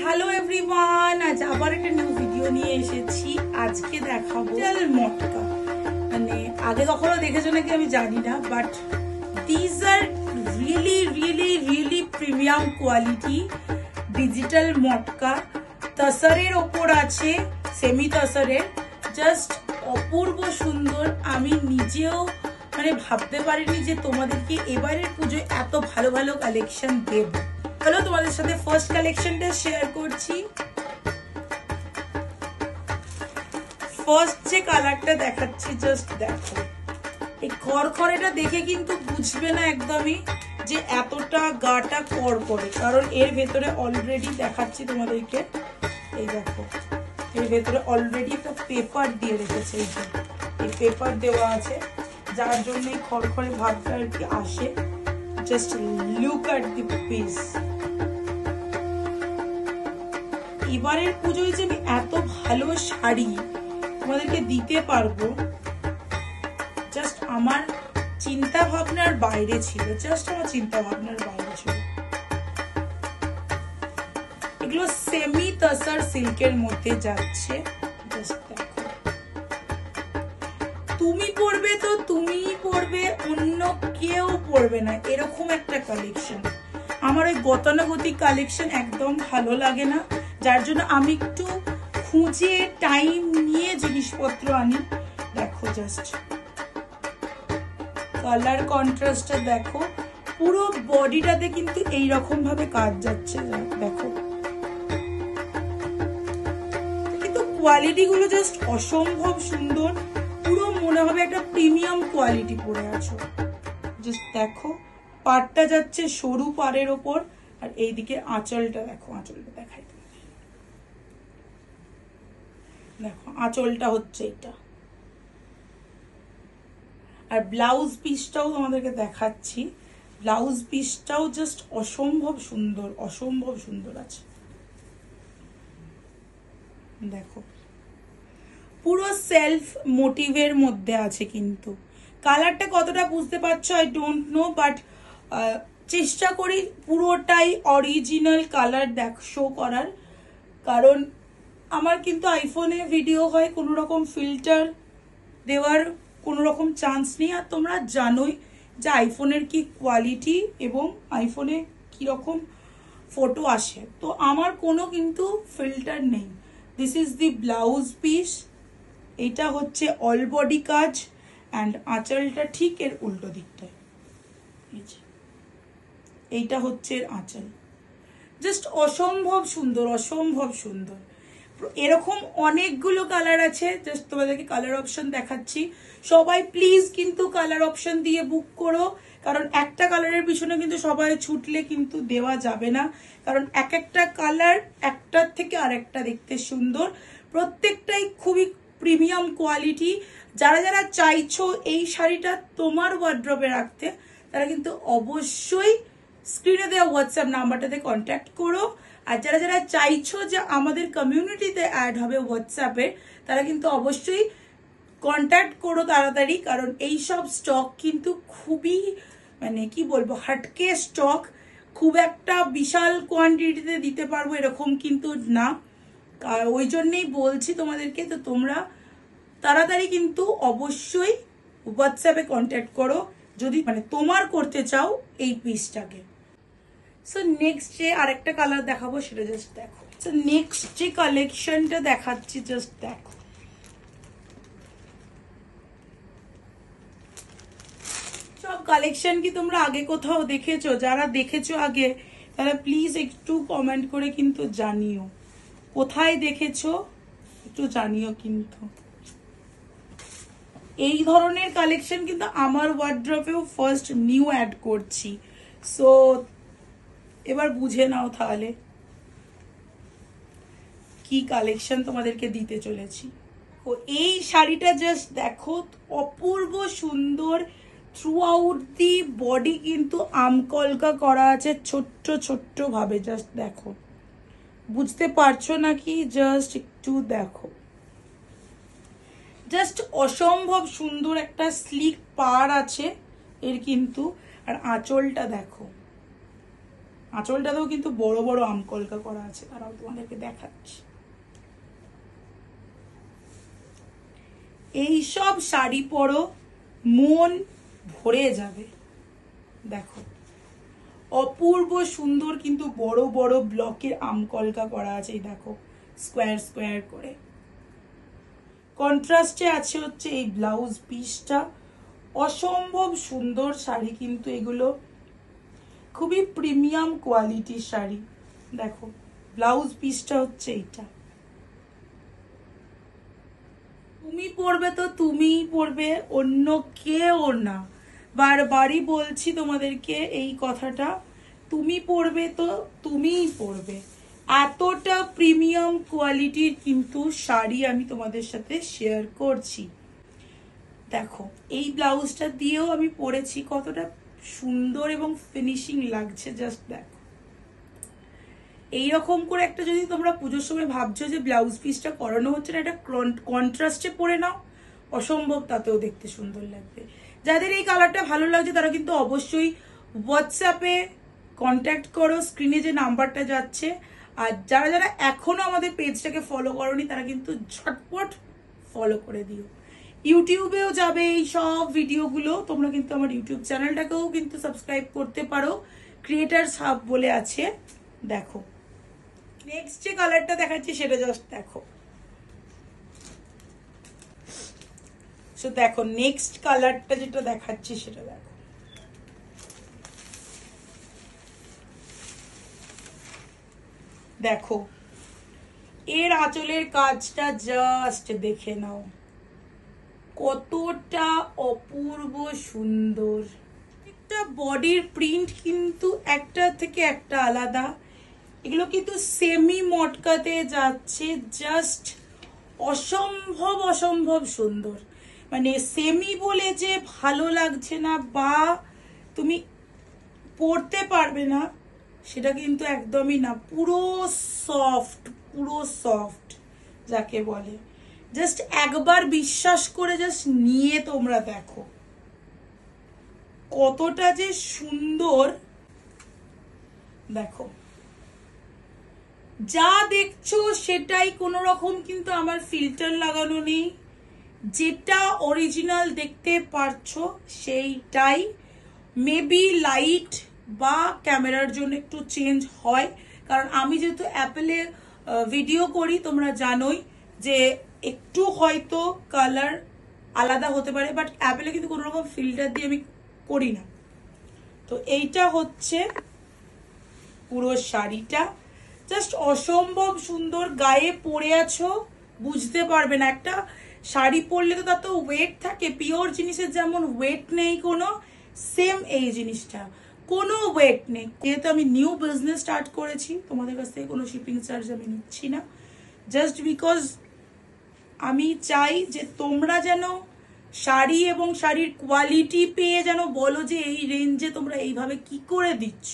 Hello everyone, আজ আবার একটা নিউ ভিডিও নিয়ে এসেছি। আজকে দেখাবো মটকা। মানে আগে কখনো দেখেছো নাকি আমি জানি না, but this are really really really premium quality digital matka. তসরের ওপর আছে, সেমি তসরের, জাস্ট অপূর্ব সুন্দর। আমি নিজেও মানে ভাবতে পারিনি যে তোমাদেরকে এবারের পুজোয় এত ভালো ভালো কালেকশন দেব। চলো তোমাদের সাথে ফার্স্ট কালেকশনটা শেয়ার করছি। ফার্স্ট যে কালারটা দেখাচ্ছি, জাস্ট দেখো। এই খড়খড়েটা দেখে কিন্তু বুঝবে না একদমই যে এতটা গাটা খড়খড়ে, কারণ এর ভেতরে অলরেডি দেখাচ্ছি তোমাদেরকে। এই দেখো, এর ভেতরে অলরেডি একটা পেপার দিয়ে রেখেছে। এই পেপার দেওয়া আছে, যার জন্য এই খড়খড়ে ভাবটা আর কি আসে। Just look at the piece. এবারের পুজোয় যে আমি এত ভালো শাড়ি তোমাদেরকে দিতে পারবো, জাস্ট আমার চিন্তা ভাবনার বাইরে ছিল। এগুলো সেমি তসর সিল্কের মধ্যে যাচ্ছে। জাস্ট দেখো, তুমি পরবে তো তুমিই পরবে, অন্য কেউ পরবে না, এরকম একটা কালেকশন। আমার ওই গতানুগতিক কালেকশন একদম ভালো লাগে না, যার জন্য আমি একটু খুঁজে টাইম নিয়ে জিনিসপত্র আনি। দেখো জাস্ট কালার কন্ট্রাস্টটা দেখো, পুরো বডিটাতে কিন্তু এইরকম ভাবে কাজ যাচ্ছে। দেখো কিন্তু কোয়ালিটি গুলো জাস্ট অসম্ভব সুন্দর, পুরো মনে হবে একটা প্রিমিয়াম কোয়ালিটি পরে আছো। জাস্ট দেখো, পাড়টা যাচ্ছে সরু পাড়ের ওপর, আর এইদিকে আঁচলটা দেখো, আঁচলটা দেখাই। দেখো আঁচলটা হচ্ছে এটা, আর ব্লাউজ পিসটাও তোমাদেরকে দেখাচ্ছি। ব্লাউজ পিসটাও জাস্ট অসম্ভব সুন্দর, অসম্ভব সুন্দর আছে। দেখো পুরো সেলফ মোটিভের মধ্যে আছে, কিন্তু কালারটা কতটা বুঝতে পারছো আই ডোন্ট নো, বাট চেষ্টা করি পুরোটাই অরিজিনাল কালার শো করার, কারণ আমার কিন্তু আইফোনে ভিডিও হয়, কোনো রকম ফিল্টার দেওয়ার কোনো রকম চান্স নেই। আর তোমরা জানোই যে আইফোনের কি কোয়ালিটি এবং আইফোনে কিরকম ফটো আসে, তো আমার কোনো কিন্তু ফিল্টার নেই। This is the blouse piece, এটা হচ্ছে অল বডি কাজ, অ্যান্ড আঁচলটা ঠিক এর উল্টো দিকটায়। এইটা হচ্ছে আঁচল, জাস্ট অসম্ভব সুন্দর, অসম্ভব সুন্দর। এরকম অনেকগুলো কালার আছে, জাস্ট তোমাদেরকে কালার অপশন দেখাচ্ছি। সবাই প্লিজ কিন্তু কালার অপশন দিয়ে বুক করো, কারণ একটা কালারের পিছনে কিন্তু সবাই ছুটলে কিন্তু দেওয়া যাবে না, কারণ এক একটা কালার একটার থেকে আরেকটা দেখতে সুন্দর, প্রত্যেকটাই খুবই প্রিমিয়াম কোয়ালিটি। যারা যারা চাইছো এই শাড়িটা তোমার ওয়ার্ড্রবে রাখতে, তারা কিন্তু অবশ্যই স্ক্রিনে দেওয়া হোয়াটসঅ্যাপ নাম্বারটাতে কন্ট্যাক্ট করো। আর যারা যারা চাইছো যে আমাদের কমিউনিটিতে অ্যাড হবে হোয়াটসঅ্যাপে, তারা কিন্তু অবশ্যই কন্ট্যাক্ট করো তাড়াতাড়ি, কারণ এই সব স্টক কিন্তু খুবই মানে কি বলবো হাটকে স্টক, খুব একটা বিশাল কোয়ান্টিটিতে দিতে পারবো এরকম কিন্তু না। ওই জন্যই বলছি তোমাদেরকে, তো তোমরা তাড়াতাড়ি কিন্তু অবশ্যই হোয়াটসঅ্যাপে কন্ট্যাক্ট করো যদি মানে তোমার করতে চাও এই পিসটাকে। সো নেক্সট যে আরেকটা কালার দেখাবো সেটা জাস্ট দেখো। সো নেক্সট যে কালেকশনটা দেখাচ্ছি, জাস্ট দেখো। সব কালেকশন কি তোমরা আগে কোথাও দেখেছো? যারা দেখেছো আগে, তারা প্লিজ একটু কমেন্ট করে কিন্তু জানিও কোথায় দেখেছো, একটু জানিও। কিন্তু এই ধরনের কালেকশন কিন্তু আমার ওয়ার্ড্রপেও ফার্স্ট নিউ অ্যাড করছি, সো এবার বুঝে নাও তাহলে কি কালেকশন তোমাদেরকে দিতে চলেছি। ও এই শাড়িটা জাস্ট দেখো, অপূর্ব সুন্দর। থ্রু আউট দি বডি কিন্তু আমকলকা করা আছে ছোট্ট ছোট্ট ভাবে, জাস্ট দেখো। বুঝতে পারছো নাকি? জাস্ট একটু দেখো, জাস্ট অসম্ভব সুন্দর একটা স্লিক পাড় আছে এর কিন্তু। আর আঁচলটা দেখো, আঁচলটাতেও কিন্তু বড় বড় আমকলকা করা আছে, তারাও তোমাদেরকে দেখাচ্ছি। এইসব শাড়ি পরো, মন ভরে যাবে। দেখো অপূর্ব সুন্দর কিন্তু বড় বড় ব্লকের আমকলকা করা আছে, এই দেখো স্কোয়ার স্কোয়ার করে। কন্ট্রাস্টে আছে হচ্ছে এই ব্লাউজ পিসটা, অসম্ভব সুন্দর শাড়ি কিন্তু এগুলো, খুবই প্রিমিয়াম কোয়ালিটির শাড়ি। দেখো ব্লাউজ পিসটা হচ্ছে এইটা। তুমি পরবে তো তুমিই পরবে, অন্য কেউ না। বারবারই বলছি তোমাদেরকে এই কথাটা, তুমি পরবে তো তুমিই পরবে। এতটা প্রিমিয়াম কোয়ালিটির কিন্তু শাড়ি আমি তোমাদের সাথে শেয়ার করছি। দেখো এই ব্লাউজটা দিয়েও আমি পরেছি, কতটা সুন্দর এবং ফিনিশিং লাগছে, জাস্ট দেখো। এইরকম করে একটা যদি তোমরা পুজোর সময় ভাবছো যে ব্লাউজ পিসটা করানো হচ্ছে না, এটা কন্ট্রাস্টে পরে নাও, অসম্ভব তাতেও দেখতে সুন্দর লাগবে। যাদের এই কালারটা ভালো লাগছে তারা কিন্তু অবশ্যই হোয়াটসঅ্যাপে কন্ট্যাক্ট করো, স্ক্রিনে যে নাম্বারটা যাচ্ছে। আর যারা যারা এখনো আমাদের পেজটাকে ফলো করোনি তারা কিন্তু ঝটপট ফলো করে দিও। ইউটিউবেও যাবে এই সব ভিডিওগুলো, তোমরা কিন্তু আমার ইউটিউব চ্যানেলটাকেও কিন্তু সাবস্ক্রাইব করতে পারো, ক্রিয়েটার্স হাব বলে আছে। দেখো নেক্সট যে কালারটা দেখাচ্ছি সেটা জাস্ট দেখো। সো দেখো নেক্সট কালারটা যেটা দেখাচ্ছি সেটা দেখো। দেখো এর আঁচলের কাজটা জাস্ট দেখে নাও, কতটা অপূর্ব সুন্দর। একটা বডির প্রিন্ট কিন্তু একটা থেকে একটা আলাদা, এগুলো কিন্তু সেমি মটকাতে যাচ্ছে, জাস্ট অসম্ভব অসম্ভব সুন্দর। মানে সেমি বলে যে ভালো লাগছে না বা তুমি পরতে পারবে না সেটা কিন্তু একদমই না, পুরো সফট, পুরো সফট যাকে বলে। জাস্ট একবার বিশ্বাস করে জাস্ট নিয়ে তোমরা দেখো কতটা যে সুন্দর। দেখো যা দেখছো সেটাই, কোনো রকম কিন্তু আমার ফিল্টার লাগানো নেই, যেটা অরিজিনাল দেখতে পারছো সেইটাই। মেবি লাইট বা ক্যামেরার জন্য একটু চেঞ্জ হয়, কারণ আমি যেহেতু অ্যাপেলে ভিডিও করি তোমরা জানোই যে একটু হয়তো কালার আলাদা হতে পারে, বাট অ্যাপেলে কিন্তু কোনো রকম ফিল্টার দিয়ে আমি করি না। তো এইটা হচ্ছে পুরো শাড়িটা, জাস্ট অসম্ভব সুন্দর। গায়ে পরে আছো বুঝতে পারবে না, একটা শাড়ি পরলে তো তার তো ওয়েট থাকে, পিওর জিনিসের যেমন ওয়েট নেই কোনো, সেম এই জিনিসটা কোনো ওয়েট নেই। যেহেতু আমি নিউ বিজনেস স্টার্ট করেছি, তোমাদের কাছ থেকে কোনো শিপিং চার্জ আমি নিচ্ছি না, জাস্ট বিকজ আমি চাই যে তোমরা যেন শাড়ি এবং শাড়ির কোয়ালিটি পেয়ে যেন বলো যে এই রেঞ্জে তোমরা এইভাবে কি করে দিচ্ছ,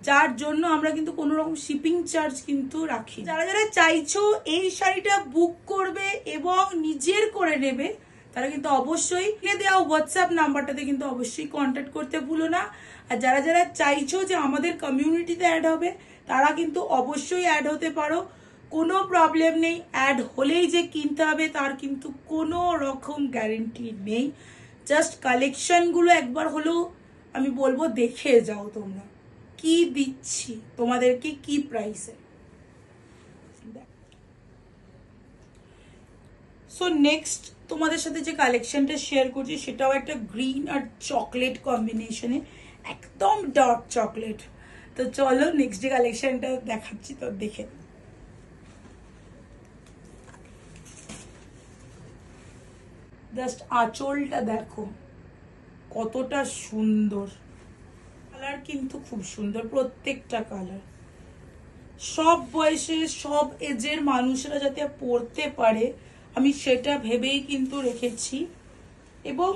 যার জন্য আমরা কিন্তু কোনো রকম শিপিং চার্জ কিন্তু রাখি। যারা যারা চাইছো এই শাড়িটা বুক করবে এবং নিজের করে নেবে তারা কিন্তু অবশ্যই দেওয়া হোয়াটসঅ্যাপ নাম্বারটাতে কিন্তু অবশ্যই কন্ট্যাক্ট করতে ভুলো না। আর যারা যারা চাইছো যে আমাদের কমিউনিটিতে অ্যাড হবে তারা কিন্তু অবশ্যই অ্যাড হতে পারো, কোনো প্রবলেম নেই। অ্যাড হলেই যে কিনতে হবে তার কিন্তু কোনো রকম গ্যারেন্টি নেই। জাস্ট কালেকশনগুলো একবার হলেও আমি বলবো দেখে যাও তোমরা কি দিচ্ছি তোমাদেরকে, কি প্রাইসে। সো নেক্সট তোমাদের সাথে যে কালেকশনটা শেয়ার করছি সেটাও একটা গ্রিন আর চকলেট কম্বিনেশনে, একদম ডার্ক চকলেট। তো চলো নেক্সট যে কালেকশনটা দেখাচ্ছি তো দেখে। জাস্ট আঁচলটা দেখো কতটা সুন্দর, কালার কিন্তু খুব সুন্দর, প্রত্যেকটা কালার। সব বয়সে সব এজের মানুষরা যাতে পড়তে পারে আমি সেটা ভেবেই কিন্তু রেখেছি, এবং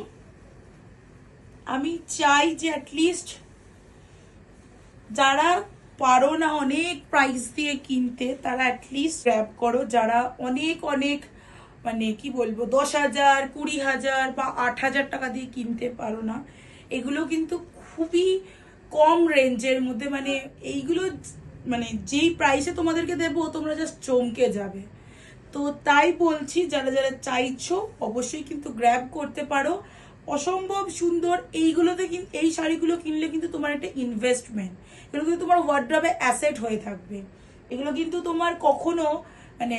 আমি চাই যে অ্যাটলিস্ট যারা পারো না অনেক প্রাইস দিয়ে কিনতে তারা অ্যাটলিস্ট গ্র্যাব করো। যারা অনেক অনেক মানে কি বলবো 10,000, 20,000 বা 8,000 টাকা দিয়ে কিনতে পারো না, এগুলো কিন্তু খুবই কম রেঞ্জের মধ্যে, মানে এইগুলো মানে যেই প্রাইসে তোমাদেরকে দেবো তোমরা জাস্ট চমকে যাবে। তো তাই বলছি, যারা যারা চাইছো অবশ্যই কিন্তু গ্র্যাব করতে পারো। অসম্ভব সুন্দর এইগুলোতে, কিন্তু এই শাড়িগুলো কিনলে কিন্তু তোমার একটা ইনভেস্টমেন্ট, এগুলো কিন্তু তোমার ওয়ার্ড্রবে অ্যাসেট হয়ে থাকবে। এগুলো কিন্তু তোমার কখনো মানে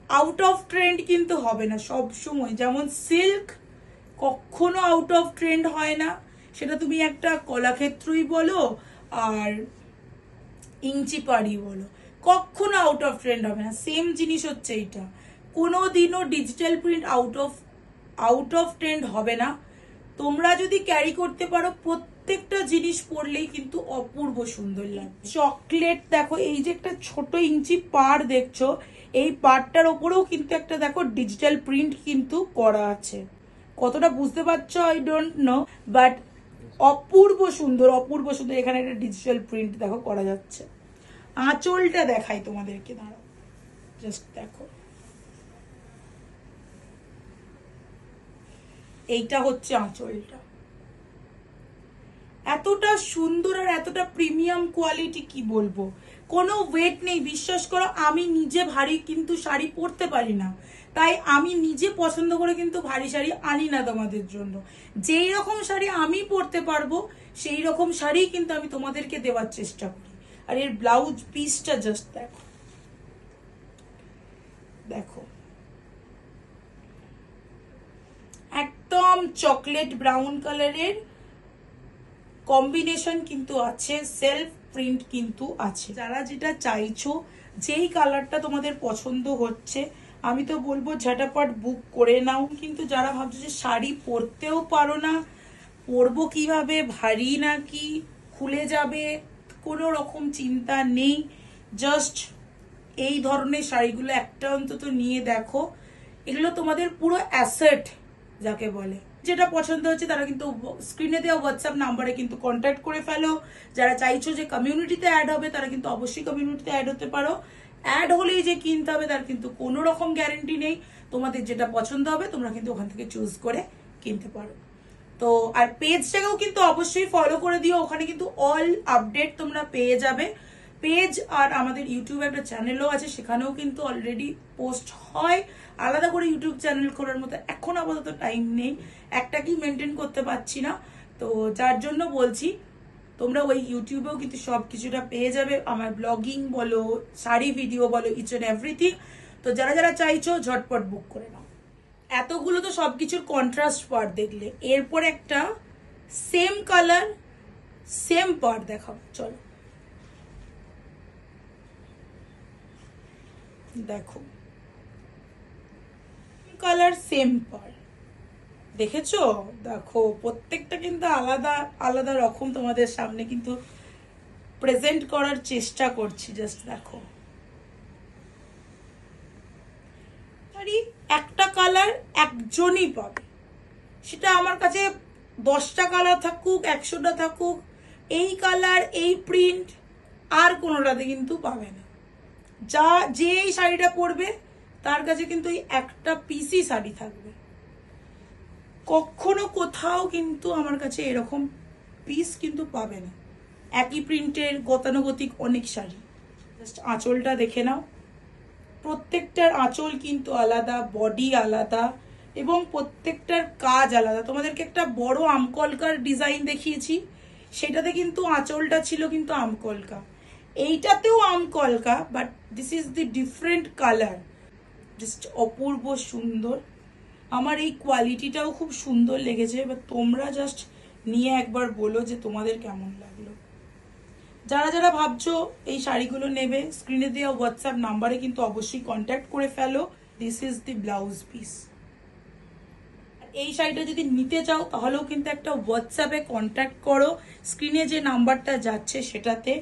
আউট অফ ট্রেন্ড কিন্তু হবে না সব সময়। যেমন সিল্ক কখনো আউট অফ ট্রেন্ড হয় না, সেটা তুমি একটা কলাক্ষেত্রই বলো আর ইঞ্চি পাড়ি বলো, কখনো আউট অফ ট্রেন্ড হবে না। সেম জিনিস হচ্ছে এটা, কোনোদিনও digital print out of trend হবে না। তোমরা যদি ক্যারি করতে পারো প্রত্যেকটা জিনিস পরলেই কিন্তু অপূর্ব সুন্দর লাগবে। চকলেট দেখো, এই যে একটা ছোট ইঞ্চি পাড় দেখছো, এই পাড়টার ওপরেও কিন্তু একটা দেখো ডিজিটাল প্রিন্ট কিন্তু করা আছে। কতটা বুঝতে পারছো আই ডোন্ট নো, বাট অপূর্ব সুন্দর, অপূর্ব সুন্দর। এখানে একটা ডিজিটাল প্রিন্ট দেখো করা যাচ্ছে। আঁচলটা দেখাই তোমাদেরকে, দাঁড়াও জাস্ট দেখো, এইটা হচ্ছে আঁচলটা। এতটা সুন্দর আর এতটা প্রিমিয়াম কোয়ালিটি, কি বলবো, কোনো ওয়েট নেই। বিশ্বাস করো, আমি নিজে ভারী কিন্তু শাড়ি পরতে পারি না, তাই আমি নিজে পছন্দ করে কিন্তু ভারী শাড়ি আনি না তোমাদের জন্য। যেই রকম শাড়ি আমি পরতে পারবো সেই রকম শাড়ি কিন্তু আমি তোমাদেরকে দেওয়ার চেষ্টা করি। আর এর ব্লাউজ পিসটা জাস্ট দেখো, দেখো একদম চকলেট ব্রাউন কালারের কম্বিনেশন কিন্তু আছে, সেলফ প্রিন্ট কিন্তু আছে। যারা যেটা চাইছো, যেই কালারটা তোমাদের পছন্দ হচ্ছে, আমি তো বলবো ঝটাপট বুক করে নাও। কিন্তু যারা ভাবছো যে শাড়ি পরতেও পারো না, পরবো কিভাবে, ভারী নাকি খুলে যাবে, কোনো রকম চিন্তা নেই। জাস্ট এই ধরনের শাড়িগুলো একটা অন্তত নিয়ে দেখো, এগুলো তোমাদের পুরো অ্যাসেট যাকে বলে। যেটা পছন্দ হচ্ছে তারা কিন্তু স্ক্রিনে দেওয়া হোয়াটসঅ্যাপ নাম্বারে কিন্তু কন্ট্যাক্ট করে ফেলো। যারা চাইছো যে কমিউনিটিতে অ্যাড হবে, তারা কিন্তু অবশ্যই কমিউনিটিতে অ্যাড হতে পারো। অ্যাড হলেই যে কিনতে হবে তার কিন্তু কোনো রকম গ্যারেন্টি নেই। তোমাদের যেটা পছন্দ হবে তোমরা কিন্তু ওখান থেকে চুজ করে কিনতে পারো। তো আর পেজটাকেও কিন্তু অবশ্যই ফলো করে দিও, ওখানে কিন্তু অল আপডেট তোমরা পেয়ে যাবে। পেজ আর আমাদের ইউটিউবে একটা চ্যানেলও আছে, সেখানেও কিন্তু অলরেডি পোস্ট হয়। আলাদা করে ইউটিউব চ্যানেল করার মতো এখন আপাতত টাইম নেই, একটাকেই মেনটেন করতে পারছি না। তো যার জন্য বলছি, তোমরা ওই ইউটিউবেও কিন্তু সব কিছুটা পেয়ে যাবে, আমার ব্লগিং বলো, শাড়ি ভিডিও বলো, ইচ অ্যান্ড এভরিথিং। তো যারা যারা চাইছো ঝটপট বুক করে নাও। এতগুলো তো সবকিছুর কন্ট্রাস্ট পার্ট দেখলে, এরপর একটা সেম কালার সেম পার্ট দেখাবো, চলো দেখো। কালার সেম পার্ট দেখেছো, দেখো প্রত্যেকটা কিন্তু আলাদা আলাদা রকম তোমাদের সামনে কিন্তু প্রেজেন্ট করার চেষ্টা করছি। জাস্ট দেখো, একটা কালার একজনই পাবে, সেটা আমার কাছে 10টা কালার থাকুক, 100টা থাকুক, এই কালার এই প্রিন্ট আর কোনোটাতে কিন্তু পাবে না। যে এই শাড়িটা পরবে তার কাছে কিন্তু এই একটা পিসই শাড়ি থাকবে। কখনো কোথাও কিন্তু আমার কাছে এরকম পিস কিন্তু পাবে না। একই প্রিন্টের গতানুগতিক অনেক শাড়ি। জাস্ট আঁচলটা দেখে নাও, প্রত্যেকটার আঁচল কিন্তু আলাদা, বডি আলাদা এবং প্রত্যেকটার কাজ আলাদা। তোমাদেরকে একটা বড় আমকলকার ডিজাইন দেখিয়েছি, সেটাতে কিন্তু আঁচলটা ছিল কিন্তু আমকলকা, এইটাতেও আমকলকা, but this is the different colour. Just অপূর্ব সুন্দর। আমার এই কোয়ালিটিটাও খুব সুন্দর লেগেছে, এবার তোমরা জাস্ট নিয়ে একবার বলো যে তোমাদের কেমন লাগলো। যারা যারা ভাবছো এই শাড়িগুলো নেবে, স্ক্রিনে দেওয়া হোয়াটসঅ্যাপ নাম্বারে কিন্তু অবশ্যই কন্ট্যাক্ট করে ফেলো। This is the blouse piece. এই শাড়িটা যদি নিতে চাও তাহলেও কিন্তু একটা হোয়াটসঅ্যাপে কন্ট্যাক্ট করো, স্ক্রিনে যে নাম্বারটা যাচ্ছে সেটাতে।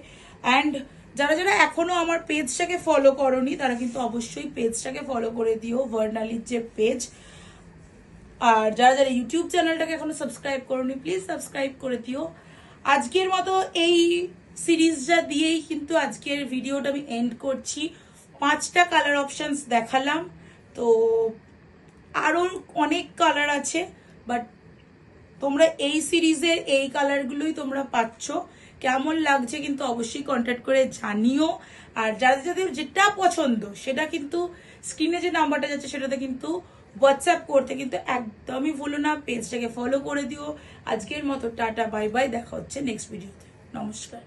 অ্যান্ড যারা যারা এখনো আমার পেজটাকে ফলো করোনি তারা কিন্তু অবশ্যই পেজটাকে ফলো করে দিও, ভার্নালির যে পেজ। আর যারা যারা ইউটিউব চ্যানেলটাকে এখনো সাবস্ক্রাইব করোনি প্লিজ সাবস্ক্রাইব করে দিও। আজকের মতো এই সিরিজটা দিয়েই কিন্তু আজকের ভিডিওটা আমি এন্ড করছি। 5টা কালার অপশনস দেখালাম, তো আরো অনেক কালার আছে, বাট তোমরা এই সিরিজের এই কালারগুলোই তোমরা পাচ্ছ। কেমন লাগছে কিন্তু অবশ্যই কন্ট্যাক্ট করে জানিও। আর যাদের যাদের যেটা পছন্দ সেটা কিন্তু স্ক্রিনে যে নাম্বারটা যাচ্ছে সেটাতে কিন্তু হোয়াটসঅ্যাপ করতে কিন্তু একদমই ভুলো না। পেজটাকে ফলো করে দিও। আজকের মতো টাটা বাই বাই, দেখা হচ্ছে নেক্সট ভিডিওতে। নমস্কার।